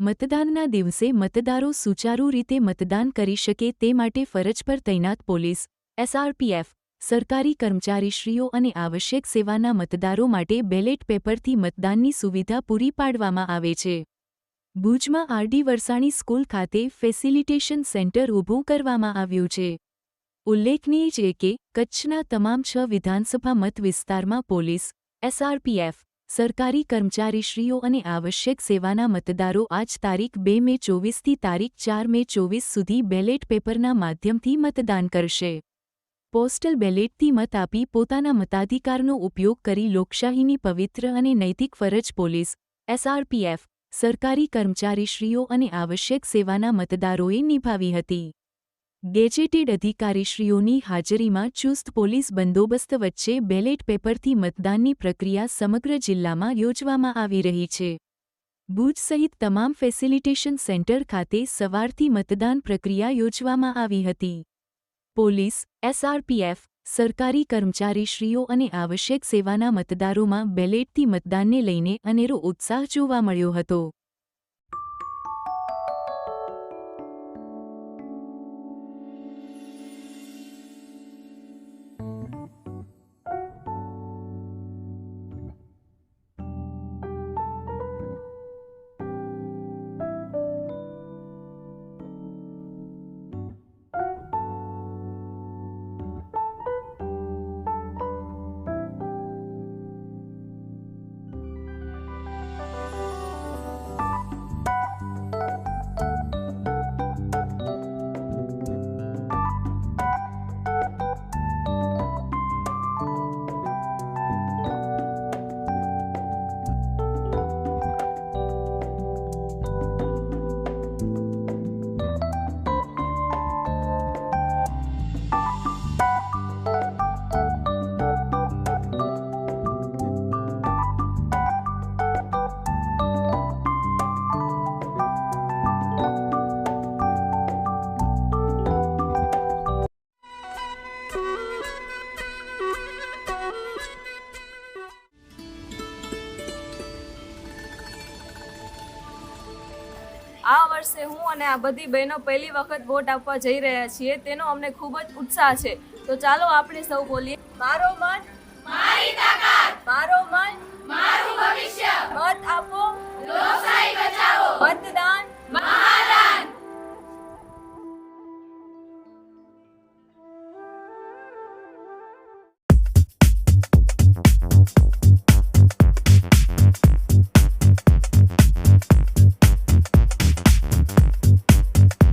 મતદાનના દિવસે મતદારો સુચારૂ રીતે મતદાન કરી શકે તે માટે ફરજ પર તૈનાત પોલીસ, એસઆરપીએફ, સરકારી કર્મચારીશ્રીઓ અને આવશ્યક સેવાના મતદારો માટે બેલેટ પેપરથી મતદાનની સુવિધા પૂરી પાડવામાં આવે છે. ભુજમાં આરડી વરસાણી સ્કૂલ ખાતે ફેસિલિટેશન સેન્ટર ઊભું કરવામાં આવ્યું છે. ઉલ્લેખનીય છે કે કચ્છના તમામ 6 વિધાનસભા મત વિસ્તારમાં પોલીસ, એસઆરપીએફ, સરકારી કર્મચારીશ્રીઓ અને આવશ્યક સેવાના મતદારો આજ તારીખ 2 મે 24થી તારીખ 4 મે 24 સુધી બેલેટ પેપરના માધ્યમથી મતદાન કરશે. પોસ્ટલ બેલેટથી મત આપી પોતાના મતાધિકારનો ઉપયોગ કરી લોકશાહીની પવિત્ર અને નૈતિક ફરજ પોલીસ, એસઆરપીએફ, સરકારી કર્મચારીશ્રીઓ અને આવશ્યક સેવાના મતદારોએ નિભાવી હતી. ગેજેટેડ અધિકારીશ્રીઓની હાજરીમાં ચુસ્ત પોલીસ બંદોબસ્ત વચ્ચે બેલેટ પેપરથી મતદાનની પ્રક્રિયા સમગ્ર જિલ્લામાં યોજવામાં આવી રહી છે. ભુજ સહિત તમામ ફેસિલિટેશન સેન્ટર ખાતે સવારથી મતદાન પ્રક્રિયા યોજવામાં આવી હતી. પોલીસ, એસઆરપીએફ, સરકારી કર્મચારીશ્રીઓ અને આવશ્યક સેવાના મતદારોમાં બેલેટથી મતદાનને લઈને અનેરો ઉત્સાહ જોવા મળ્યો હતો. આ વર્ષે હું અને આ બધી બહેનો પહેલી વખત વોટ આપવા જઈ રહ્યા છીએ, તેનો અમને ખૂબ જ ઉત્સાહ છે. તો ચાલો આપણે સૌ બોલીએ, મારો મત મારી તાકાત.